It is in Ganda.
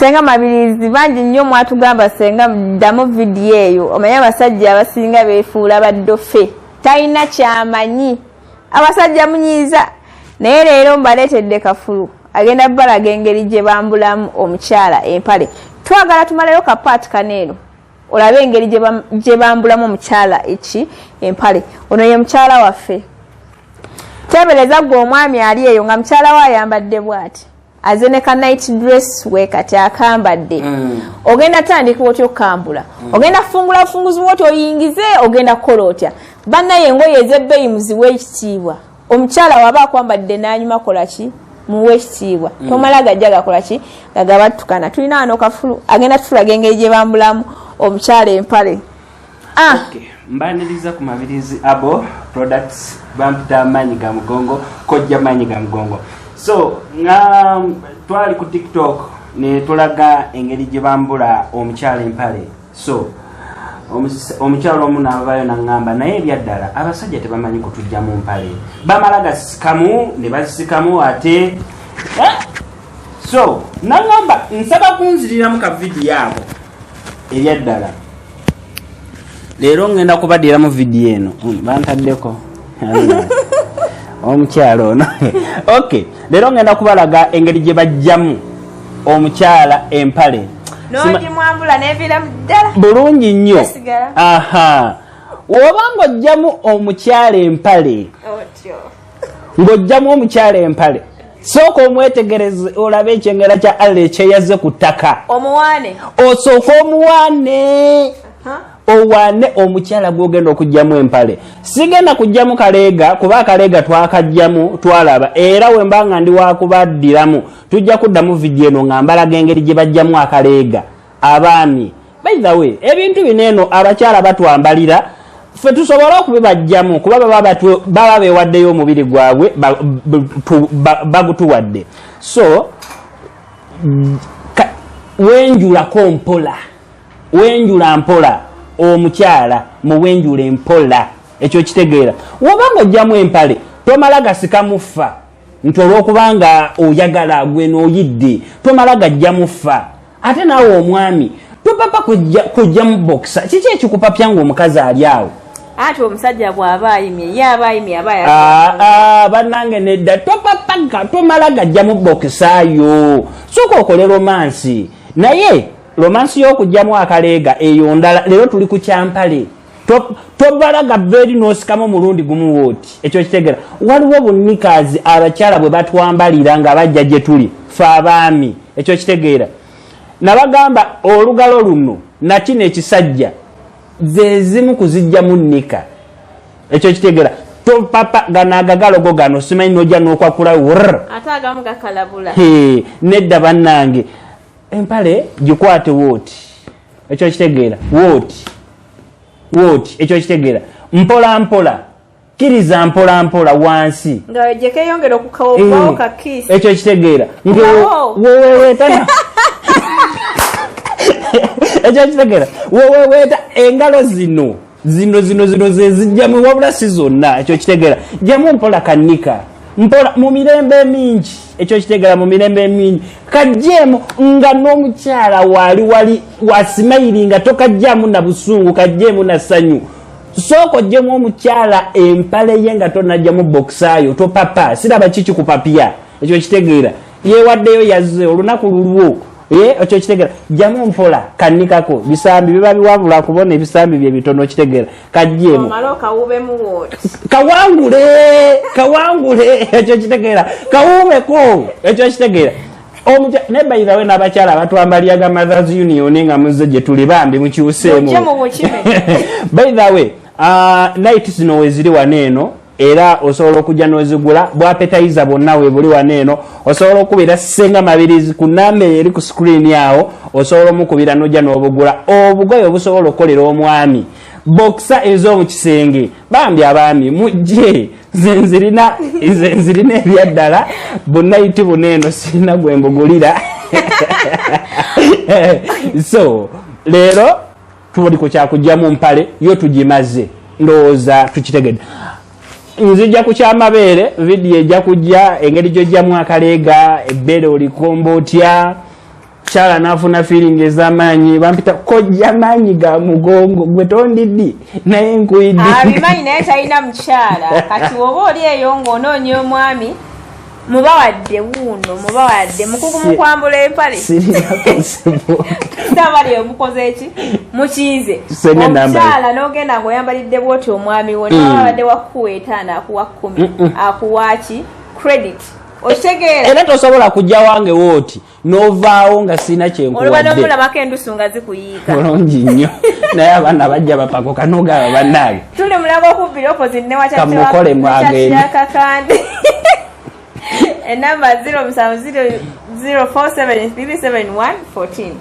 senga mabirizi bangi nnyo mwatugamba senga ddamu video eyo omanya abasajja abasinga beefuula baddofe talina kyamanyi abasajja munyiiza naye leero mbaleetedde kafulu agenda balaga engeri gye bambulamu omukyala empale twagala tumaleyo kapaati kaneeno olabe engeri gye bambulamu omukyala eki empale ono ye mukyala waffe tebereza gwe omwami ali eyo nga mukyala we ayambadde bw'ati azeneka night dress we kati akambadde ogenda tandika otyo kambula ogenda fungula funguzi wote oyingize ogenda kola otya bannaye engoye ez'ebbeeyi muziwe ekitiibwa omukyala waba akwambadde n'anyuma kola ki muwe ekitiibwa tomala gajja gakola ki gagabattukana tulina wano kafulu agenda tutulaga engeri gye bambulamu omukyala empale mbaniriza ku mabirizi abo products bamputa amanyi ga mugongo kojja amanyi ga mugongo so nga twali ku TikTok ne tulaga engeri gye bambula omukyala empale so omukyala omu n'avaayo n'aŋŋamba naye ebyaddala abasajja tebamanyi kutujja mu mpale bamala gasikamu ne bazisikamu ate so n'aŋŋamba nsaba kunziriramu ka vidiyo ako ebyaddala leero ngenda kubaddiramu vidiyo eno bantaddeko omukyala ono okay leero ngenda kubalaga engeri gye bajjamu omukyala empale nongi mwambula nevira ddala bulungi nnyo aha oba ng'ojjamu omukyala empale ng'ojjamu omukyala empale sooka omwetegereze olabe ekyengera kya Allah ekyeyazze ku ttaka omuwaane osooka omuwaane owaane omukyala gw'ogenda okugjamu empale sigenda kugjamu kaleega kuba akaleega twakajjamu twalaba era we mba nga ndi wakubaddiramu tujja kuddamu vidiyo eno nga mbalaga engeri gye bajjamu akaleega abaami by the way ebintu bino eno abakyala batwambalira ffe tusobola okubibajjamu kuba baba beewaddeyo omubiri gwabwe bagutuwadde so wenjulako mpola wenjula mpola omukyala muwenjula empola ekyo kitegeera wobanga ojjamu empale tomala gasikamufa nti olw'okubanga oyagala gwe n'oyidde tomala gajja mufa ate naawe omwami topapa kujjamu bokisa kiki ekikupapya ng'omukazi ali awo ate omusajja bw'aba ayimye ye aba ayimye bannange nedda topapa tomala gajjamu bokisaayo sooka okole romansi naye romansi y'okugjamu akaleega eyo ndala leero tuli ku kyampale tobalaga bbeeri n'osikamu omulundi gumu wooti ekyo kitegera waliwo bunnikazi abakyala bwe batwambalira nga bajja gye tuli fe abaami ekyo kitegeera nabagamba olugalo luno nakino ekisajja ze zimu kuzijjamu nnika ekyo kitegeera topapa ganagagalogo gano simanyi n'ojja n'okwakula ate agamu gakalabula nedda bannange empale gikwate wooti ekyo kitegeera wooti ekyo kitegeera mpola mpola kiriza mpola mpola wansi nga jekeyongera okukawukawo ka kiss ekyo kitegeera weweweeta ekyo kitegeera weweweeta engalo zino zezijjamu wabula si zonna ekyo kitegeera jamu mpola kanika mpola mu mirembe mingi ekyo kitegeera mu mirembe mingi kajjemu nga n'omukyala wali wasimayiringa tokajjamu na busungu kajjemu na ssanyu sooka ojjemu omukyala empale ye nga tonajjamu bokisaayo topapa siraba kiki kupapya ekyo kitegeera yeewaddeyo yazze olunaku lulwo ekyo kitegeera jamu mpola kanikako bisambi biba biwabula kubona ebisambi bye bitono kitegeera kajjemu kawangule ekyo kitegeera kawumeko ekyo kitegeera nebayira we n'abakyala batwambalyaga Mothers Union nga muzze gye tuli bambi mukiwuseemu by the way night zino weziri waneeno era osobola okujja n'ozigula bwapetaiza bonna weebuli waneeno osobola okubira senga mabirizi ku namba eri ku screen yawo osobola omukubira n'ojja n'obugula obugoye obusobola okukolera omwami bokisa ez'omukisenge bambi abaami mujje nzirina ebyaddala bunaiti buneeno sirina gwe mbugulira so leero tuli ku kyakugjamu mpale yo tugimaze ndowooza tukitegedde nzijja ku kyamabeere vidiyo ejja kujja engeri gy'ojjamu akaleega ebbeere olikomba otya Kyala nafuna feeling ez'amaanyi bampita kojja maanyi ga mugongo gwe tondiddi naye nkuiddi abimanyi naye talina mukyala kati oba oli eyo ng'onoonya omwami mubawadde wuuno mubawadde mukugu mukwambula empale sabali omukoze eki mukiize omukyala n'ogenda ng'oyambalidde bwoti omwami wo nabadde wakuwa 5 akuwa 10 akuwaki credit okitegeera era tosobola kujja wange wooti n'ovaawo nga sina kyenkuwadde olwa n'omulamako endusu nga zikuyiika bulungi nnyo naye abaana bajja bapakoka n'ogaba bannaage tuli mulago okubbira opposite ne kamukole mwagende enamba 0700473714